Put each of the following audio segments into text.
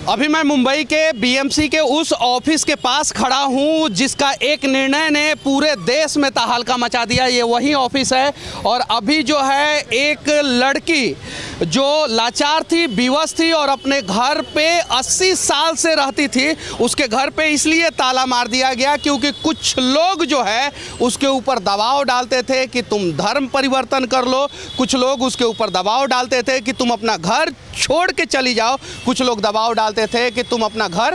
अभी मैं मुंबई के बीएमसी के उस ऑफिस के पास खड़ा हूं जिसका एक निर्णय ने पूरे देश में तहलका मचा दिया। ये वही ऑफिस है और अभी जो है एक लड़की जो लाचार थी, विवश थी और अपने घर पे 80 साल से रहती थी, उसके घर पे इसलिए ताला मार दिया गया क्योंकि कुछ लोग जो है उसके ऊपर दबाव डालते थे कि तुम धर्म परिवर्तन कर लो, कुछ लोग उसके ऊपर दबाव डालते थे कि तुम अपना घर छोड़ के चली जाओ, कुछ लोग दबाव डालते थे कि तुम अपना घर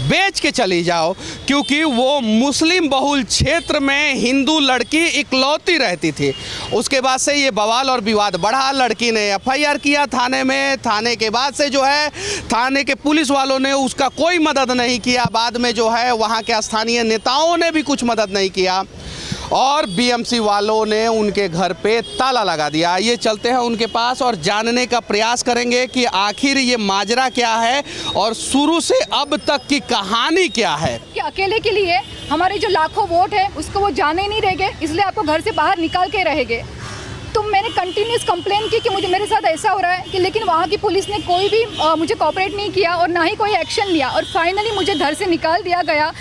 बेच के चली जाओ, क्योंकि वो मुस्लिम बहुल क्षेत्र में हिंदू लड़की इकलौती रहती थी। उसके बाद से ये बवाल और विवाद बढ़ा। लड़की ने एफआईआर किया थाने में, थाने के बाद से जो है थाने के पुलिस वालों ने उसका कोई मदद नहीं किया। बाद में जो है वहाँ के स्थानीय नेताओं ने भी कुछ मदद नहीं किया और बीएमसी वालों ने उनके घर पे ताला लगा दिया। ये चलते हैं उनके पास और जानने का प्रयास करेंगे कि आखिर ये माजरा क्या है और शुरू से अब तक की कहानी क्या है। कि अकेले के लिए हमारे जो लाखों वोट है उसको वो जाने नहीं देंगे, इसलिए आपको घर से बाहर निकाल के रहेंगे। तो मैंने कंटिन्यूस कंप्लेन की कि मुझे मेरे साथ ऐसा हो रहा है कि, लेकिन वहाँ की पुलिस ने कोई भी मुझे कोऑपरेट नहीं किया और ना ही कोई एक्शन लिया और फाइनली मुझे घर से निकाल दिया गया।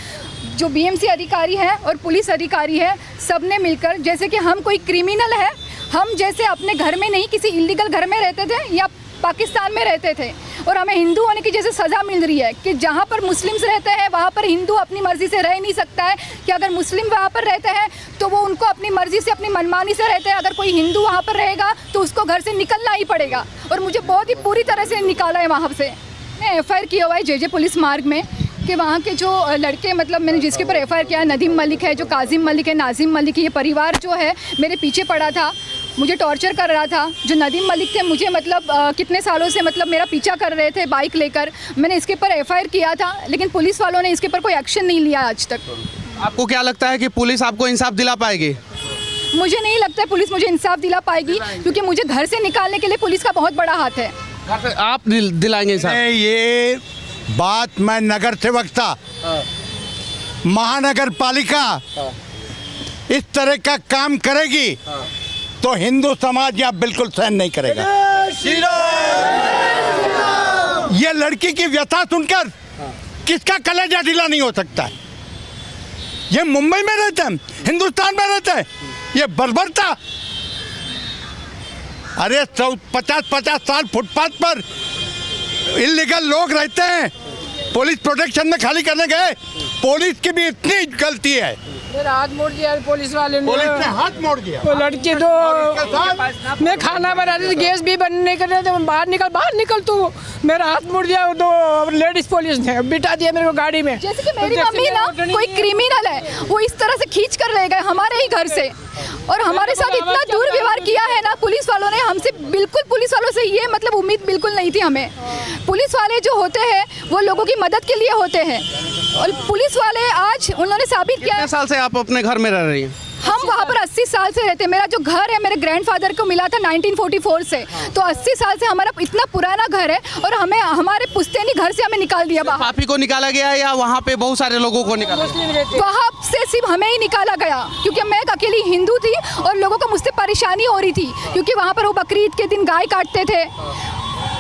जो बीएमसी अधिकारी हैं और पुलिस अधिकारी है, सब ने मिलकर, जैसे कि हम कोई क्रिमिनल है, हम जैसे अपने घर में नहीं किसी इलीगल घर में रहते थे या पाकिस्तान में रहते थे और हमें हिंदू होने की जैसे सज़ा मिल रही है कि जहाँ पर मुस्लिम्स रहते हैं वहाँ पर हिंदू अपनी मर्ज़ी से रह नहीं सकता है, कि अगर मुस्लिम वहाँ पर रहते हैं तो वो उनको अपनी मर्ज़ी से अपनी मनमानी से रहते हैं, अगर कोई हिंदू वहाँ पर रहेगा तो उसको घर से निकलना ही पड़ेगा। और मुझे बहुत ही बुरी तरह से निकाला है वहाँ से। मैंने एफआईआर किया हुआ है जेजे पुलिस मार्ग में कि वहाँ के जो लड़के, मतलब मैंने जिसके ऊपर एफआईआर किया है, नदीम मलिक है, जो काजिम मलिक है, नाजिम मलिक है, ये परिवार जो है मेरे पीछे पड़ा था, मुझे टॉर्चर कर रहा था। जो नदीम मलिक थे मुझे मतलब कितने सालों से मतलब मेरा पीछा कर रहे थे बाइक लेकर। मैंने इसके ऊपर एफआईआर किया था लेकिन पुलिस वालों ने इसके ऊपर कोई एक्शन नहीं लिया आज तक। आपको क्या लगता है कि पुलिस आपको इंसाफ दिला पाएगी? मुझे नहीं लगता है पुलिस मुझे इंसाफ दिला पाएगी, क्योंकि मुझे घर से निकालने के लिए पुलिस का बहुत बड़ा हाथ है। आप दिलाएंगे इंसाफ? ये बात मैं नगर सेवक था, महानगर पालिका इस तरह का काम करेगी तो हिंदू समाज यहाँ बिल्कुल सहन नहीं करेगा। ये लड़की की व्यथा सुनकर किसका कलेजा ढीला नहीं हो सकता है। ये मुंबई में रहते हैं, हिंदुस्तान में रहते हैं, ये बर्बरता। अरे 50-50 साल फुटपाथ पर इल्लीगल लोग रहते हैं, पुलिस प्रोटेक्शन में खाली करने गए, पुलिस की भी इतनी गलती है। मेरा हाथ मोड़ दिया पुलिस वाले ने। पुलिस ने हाथ मोड़ दिया। वो लड़की दो, मैं खाना बना रही थी, गैस भी बंद नहीं कर रहे थे, बाहर निकल तू, मेरा हाथ मोड़ दिया दो लेडीज पुलिस ने, बिठा दिया मेरे को गाड़ी में। जैसे कि मेरी मम्मी ना कोई क्रिमिनल है, वो इस तरह से खींच कर ले गए हमारे ही घर से और हमारे साथ इतना दुर्व्यवहार किया है ना पुलिस वालों ने हमसे। बिल्कुल पुलिस वालों से ये मतलब उम्मीद बिल्कुल नहीं थी हमें। पुलिस वाले जो होते हैं वो लोगों की मदद के लिए होते हैं और पुलिस वाले आज उन्होंने साबित किया। कितने साल से आप अपने घर में रह रही हैं? हम वहाँ पर 80 साल से रहते हैं। मेरा जो घर है मेरे ग्रैंडफादर को मिला था 1944 से, तो 80 साल से हमारा इतना पुराना घर है और हमें हमारे पुश्तैनी घर से हमें निकाल दिया बाहर। आप ही को निकाला गया या वहाँ पे बहुत सारे लोगों को निकाला? वहाँ से सिर्फ हमें ही निकाला गया क्योंकि मैं एक अकेली हिंदू थी और लोगों को मुझसे परेशानी हो रही थी, क्योंकि वहाँ पर वो बकरीद के दिन गाय काटते थे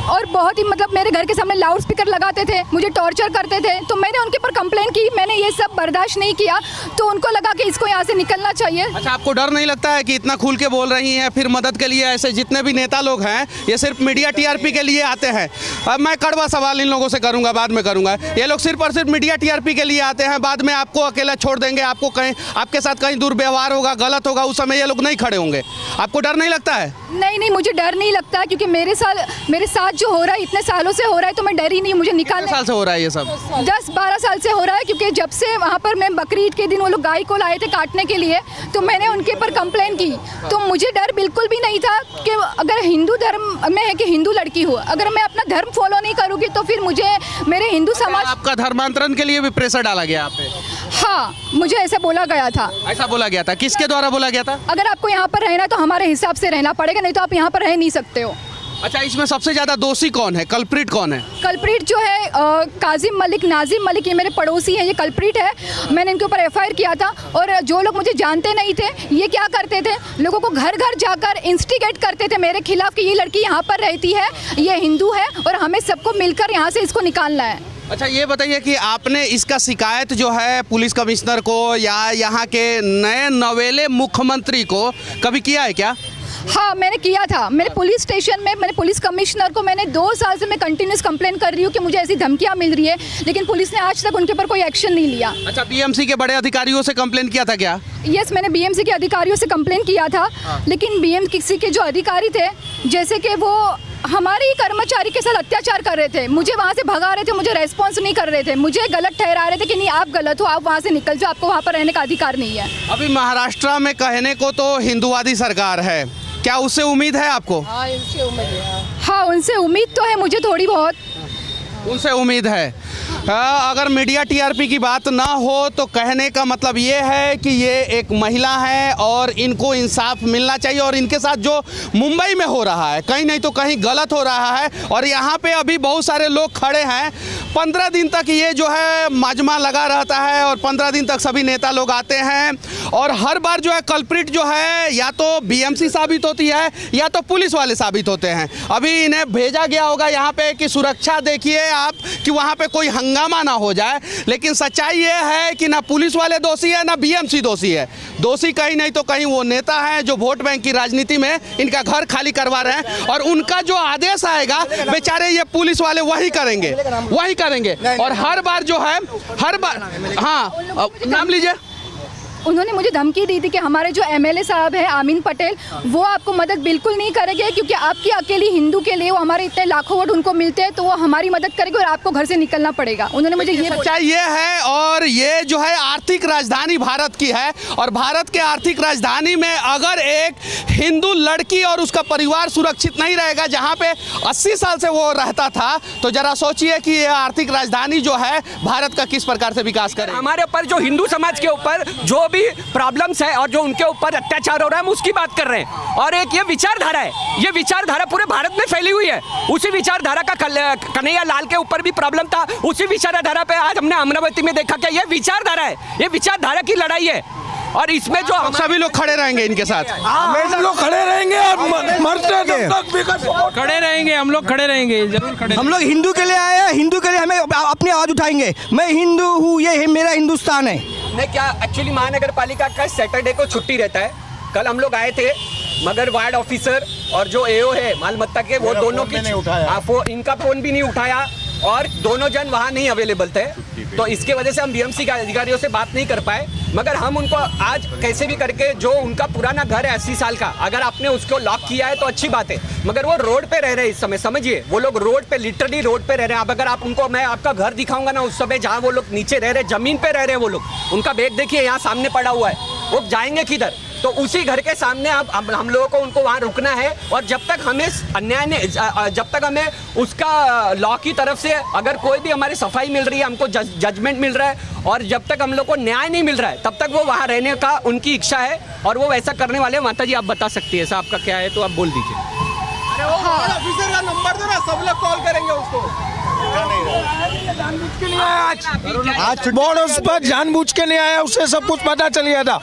और बहुत ही मतलब मेरे घर के सामने लाउड स्पीकर लगाते थे, मुझे टॉर्चर करते थे। तो मैंने उनके ऊपर कंप्लेन की, मैंने ये सब बर्दाश्त नहीं किया, तो उनको लगा कि इसको यहाँ से निकलना चाहिए। अच्छा, आपको डर नहीं लगता है कि इतना खुल के बोल रही हैं, फिर मदद के लिए ऐसे जितने भी नेता लोग हैं ये सिर्फ मीडिया टीआरपी के लिए आते हैं? अब मैं कड़वा सवाल इन लोगों से करूँगा, बाद में करूँगा। ये लोग सिर्फ और सिर्फ मीडिया टीआरपी के लिए आते हैं, बाद में आपको अकेला छोड़ देंगे, आपको कहीं आपके साथ कहीं दुर्व्यवहार होगा, गलत होगा, उस समय ये लोग नहीं खड़े होंगे। आपको डर नहीं लगता है? नहीं, मुझे डर नहीं लगता क्योंकि मेरे साथ जो हो रहा है इतने सालों से हो रहा है, तो मैं डरी नहीं। मुझे निकालने साल से हो रहा है ये सब? 10-12 साल से हो रहा है, क्योंकि जब से वहाँ पर मैं बकरीद के दिन वो लोग गाय को लाए थे काटने के लिए, तो मैंने उनके ऊपर कंप्लेन की। तो मुझे डर बिल्कुल भी नहीं था कि अगर हिंदू धर्म में है कि हिंदू लड़की हो, अगर मैं अपना धर्म फॉलो नहीं करूँगी तो फिर मुझे मेरे हिंदू समाज। आपका धर्मांतरण के लिए भी प्रेशर डाला गया आप पे? हाँ, मुझे ऐसा बोला गया था। ऐसा बोला गया था? किसके द्वारा बोला गया था? अगर आपको यहाँ पर रहना तो हमारे हिसाब से रहना पड़ेगा, नहीं तो आप यहाँ पर रह नहीं सकते हो। अच्छा, इसमें सबसे ज़्यादा दोषी कौन है, कल्प्रिट कौन है? कल्प्रिट जो है काजिम मलिक, नाजिम मलिक, ये मेरे पड़ोसी हैं, ये कल्प्रिट है। मैंने इनके ऊपर एफआईआर किया था। और जो लोग मुझे जानते नहीं थे, ये क्या करते थे, लोगों को घर घर जाकर इंस्टिगेट करते थे मेरे खिलाफ कि ये लड़की यहाँ पर रहती है, ये हिंदू है और हमें सबको मिलकर यहाँ से इसको निकालना है। अच्छा, ये बताइए कि आपने इसका शिकायत जो है पुलिस कमिश्नर को या यहाँ के नए नवेले मुख्यमंत्री को कभी किया है क्या? हाँ, मैंने किया था। मेरे पुलिस स्टेशन में, मैंने पुलिस कमिश्नर को, मैंने 2 साल से मैं कंटिन्यूस कंप्लेन कर रही हूँ कि मुझे ऐसी धमकियाँ मिल रही है, लेकिन पुलिस ने आज तक उनके ऊपर कोई एक्शन नहीं लिया। अच्छा, बीएमसी के बड़े अधिकारियों से कंप्लेन किया था क्या? यस, मैंने बीएमसी के अधिकारियों से कंप्लेन किया था। लेकिन बीएमसी के जो अधिकारी थे, जैसे कि वो हमारे ही कर्मचारी के साथ अत्याचार कर रहे थे, मुझे वहाँ से भगा रहे थे, मुझे रेस्पॉन्स नहीं कर रहे थे, मुझे गलत ठहरा रहे थे कि नहीं आप गलत हो, आप वहाँ से निकल जाओ, आपको वहाँ पर रहने का अधिकार नहीं है। अभी महाराष्ट्र में कहने को तो हिंदुवादी सरकार है, क्या उससे उम्मीद है आपको? हाँ, उनसे उम्मीद तो है मुझे थोड़ी बहुत। उनसे उम्मीद है। अगर मीडिया टीआरपी की बात ना हो तो कहने का मतलब ये है कि ये एक महिला है और इनको इंसाफ मिलना चाहिए, और इनके साथ जो मुंबई में हो रहा है कहीं नहीं तो कहीं गलत हो रहा है। और यहाँ पे अभी बहुत सारे लोग खड़े हैं, 15 दिन तक ये जो है माजमा लगा रहता है और 15 दिन तक सभी नेता लोग आते हैं और हर बार जो है कल्प्रिट जो है या तो बीएमसी साबित होती है या तो पुलिस वाले साबित होते हैं। अभी इन्हें भेजा गया होगा यहाँ पे कि सुरक्षा देखिए आप कि वहाँ पे कोई हंगामा ना हो जाए, लेकिन सच्चाई ये है कि ना पुलिस वाले दोषी है ना बीएमसी दोषी है। दोषी कहीं नहीं तो कहीं वो नेता हैं जो वोट बैंक की राजनीति में इनका घर खाली करवा रहे हैं, और उनका जो आदेश आएगा बेचारे ये पुलिस वाले वही करेंगे और हर बार जो है हर बार। हाँ, नाम लीजिए। उन्होंने मुझे धमकी दी थी कि हमारे जो एमएलए साहब हैं आमीन पटेल, वो आपको मदद बिल्कुल नहीं करेंगे क्योंकि आपकी अकेली हिंदू के लिए वो हमारे इतने लाखों वोट उनको मिलते हैं, तो वो हमारी मदद करेंगे और आपको घर से निकलना पड़ेगा। उन्होंने मुझे ये सच्चाई ये है। और ये जो है आर्थिक राजधानी भारत की है, और भारत के आर्थिक राजधानी में अगर एक हिंदू लड़की और उसका परिवार सुरक्षित नहीं रहेगा जहाँ पे 80 साल से वो रहता था, तो जरा सोचिए कि ये आर्थिक राजधानी जो है भारत का किस प्रकार से विकास करे। हमारे ऊपर जो हिंदू समाज के ऊपर जो प्रॉब्लम्स है और जो उनके ऊपर अत्याचार हो रहा है हम उसकी बात कर रहे हैं। और एक ये विचारधारा है, ये विचारधारा पूरे भारत में फैली हुई है। उसी विचारधारा का कन्हैया लाल के ऊपर भी प्रॉब्लम था, उसी विचारधारा पे आज हमने अमरावती में देखा कि ये विचारधारा है, ये विचारधारा की लड़ाई है। और इसमें जो सभी लोग खड़े रहेंगे इनके साथ, हम लोग खड़े रहेंगे और मरते तक खड़े रहेंगे, हम लोग खड़े रहेंगे, जरूर खड़े। हम लोग हिंदू के लिए आए हैं, हिंदू के लिए हमें अपनी आवाज उठाएंगे। मैं हिंदू हूँ, ये मेरा हिंदुस्तान है। नहीं, क्या एक्चुअली महानगर पालिका का सैटरडे को छुट्टी रहता है। कल हम लोग आए थे मगर वार्ड ऑफिसर और जो एओ है मालमत्ता के, वो दोनों की इनका फोन भी नहीं उठाया और दोनों जन वहाँ नहीं अवेलेबल थे, तो इसके वजह से हम बीएमसी के अधिकारियों से बात नहीं कर पाए। मगर हम उनको आज कैसे भी करके, जो उनका पुराना घर है 80 साल का, अगर आपने उसको लॉक किया है तो अच्छी बात है, मगर वो रोड पे रह रहे हैं इस समय, समझिए वो लोग रोड पे, लिटरली रोड पे रह रहे हैं। अब अगर आप उनको, मैं आपका घर दिखाऊंगा ना उस समय जहाँ वो लोग नीचे रह रहे हैं, जमीन पे रह रहे हैं वो लोग, उनका बैग देखिए यहाँ सामने पड़ा हुआ है, वो जाएंगे किधर? तो उसी घर के सामने अब हम लोगों को उनको वहाँ रुकना है। और जब तक हमें अन्याय ने, जब तक हमें उसका लॉ की तरफ से अगर कोई भी हमारी सफाई मिल रही है, हमको जजमेंट मिल रहा है, और जब तक हम लोग को न्याय नहीं मिल रहा है तब तक वो वहाँ रहने का उनकी इच्छा है और वो वैसा करने वाले। माता जी आप बता सकती है ऐसा आपका क्या है तो आप बोल दीजिए। अरे वो ऑफिसर का नंबर दो ना, सब लोग कॉल करेंगे उसको। आज बोर्ड उस पर जानबूझ के नहीं आया, उससे सब कुछ पता चल गया था।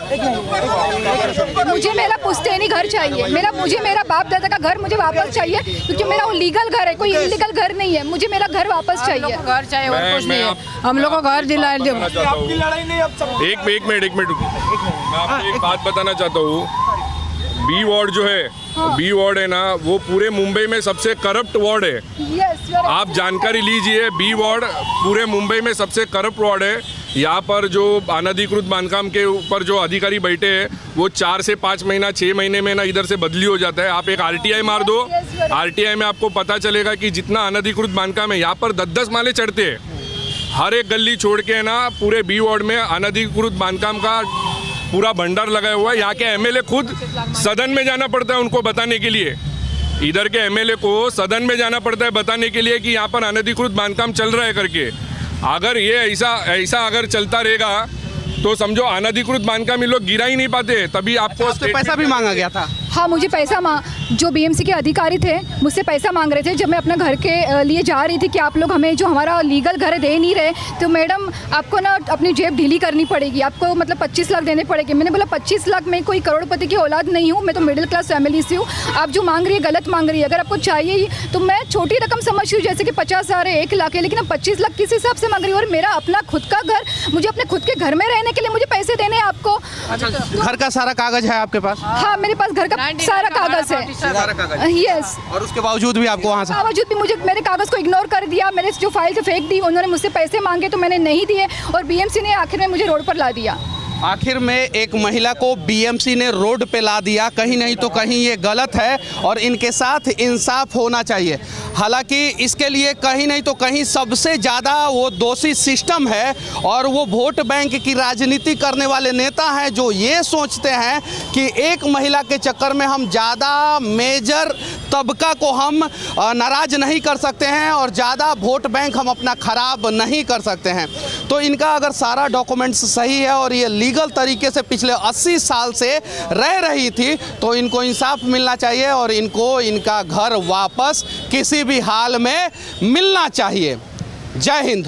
मुझे मेरा पुश्तैनी घर चाहिए, मुझे मेरा बाप दादा का घर मुझे वापस चाहिए, क्योंकि मेरा वो लीगल घर है, कोई इलीगल घर नहीं है। मुझे मेरा घर वापस चाहिए। घर चाहिए और कुछ नहीं है, हम लोग को घर दिलाए दो। आपकी लड़ाई नहीं अब सब। एक मिनट मैं आपको एक बात बताना चाहता हूँ। बी वार्ड जो है, बी वार्ड है ना, वो पूरे मुंबई में सबसे करप्ट वार्ड है। आप जानकारी लीजिए, बी वार्ड पूरे मुंबई में सबसे करप्ट वार्ड है। यहाँ पर जो अनधिकृत बांधकाम के ऊपर जो अधिकारी बैठे हैं वो 4 से 5 महीना 6 महीने में ना इधर से बदली हो जाता है। आप एक आरटीआई मार दो, आरटीआई में आपको पता चलेगा कि जितना अनधिकृत बांधकाम है यहाँ पर 10-10 माले चढ़ते हैं। हर एक गली छोड़ के ना पूरे बी वार्ड में अनधिकृत बांधकाम का पूरा भंडार लगाया हुआ है। यहाँ के एमएलए खुद सदन में जाना पड़ता है उनको बताने के लिए, इधर के एमएलए को सदन में जाना पड़ता है बताने के लिए कि यहाँ पर अनधिकृत बांधकाम चल रहा है करके। अगर ये ऐसा अगर चलता रहेगा तो समझो अनधिकृत बांधकाम ये लोग गिरा ही नहीं पाते। तभी आपको पैसा भी मांगा गया था। हाँ, मुझे पैसा जो बीएमसी के अधिकारी थे मुझसे पैसा मांग रहे थे जब मैं अपना घर के लिए जा रही थी कि आप लोग हमें जो हमारा लीगल घर दे नहीं रहे, तो मैडम आपको ना अपनी जेब ढीली करनी पड़ेगी, आपको मतलब 25 लाख देने पड़ेंगे। मैंने बोला 25 लाख, मैं कोई करोड़पति की औलाद नहीं हूँ, मैं तो मिडिल क्लास फैमिली से हूँ, आप जो मांग रही है गलत मांग रही है। अगर आपको चाहिए तो मैं छोटी रकम समझती हूँ, जैसे कि 50,000 है, 1 लाख है, लेकिन अब 25 लाख किस हिसाब से मांग रही हूँ? और मेरा अपना खुद का घर, मुझे अपने खुद के घर में रहने के लिए मुझे पैसे देने हैं आपको। घर का सारा कागज है आपके पास? हाँ, मेरे पास घर का सारा कागज है। यस, और उसके बावजूद भी आपको वहाँ से बावजूद भी मुझे मेरे कागज को इग्नोर कर दिया, मेरे जो फाइल थे फेंक दी, उन्होंने मुझसे पैसे मांगे तो मैंने नहीं दिए और बीएमसी ने आखिर में मुझे रोड पर ला दिया। आखिर में एक महिला को बीएमसी ने रोड पे ला दिया। कहीं नहीं तो कहीं ये गलत है और इनके साथ इंसाफ होना चाहिए। हालांकि इसके लिए कहीं नहीं तो कहीं सबसे ज़्यादा वो दोषी सिस्टम है और वो वोट बैंक की राजनीति करने वाले नेता हैं जो ये सोचते हैं कि एक महिला के चक्कर में हम ज़्यादा मेजर तबका को हम नाराज़ नहीं कर सकते हैं और ज़्यादा वोट बैंक हम अपना ख़राब नहीं कर सकते हैं। तो इनका अगर सारा डॉक्यूमेंट्स सही है और ये लीगल तरीके से पिछले 80 साल से रह रही थी तो इनको इंसाफ मिलना चाहिए और इनको इनका घर वापस किसी भी हाल में मिलना चाहिए। जय हिंद।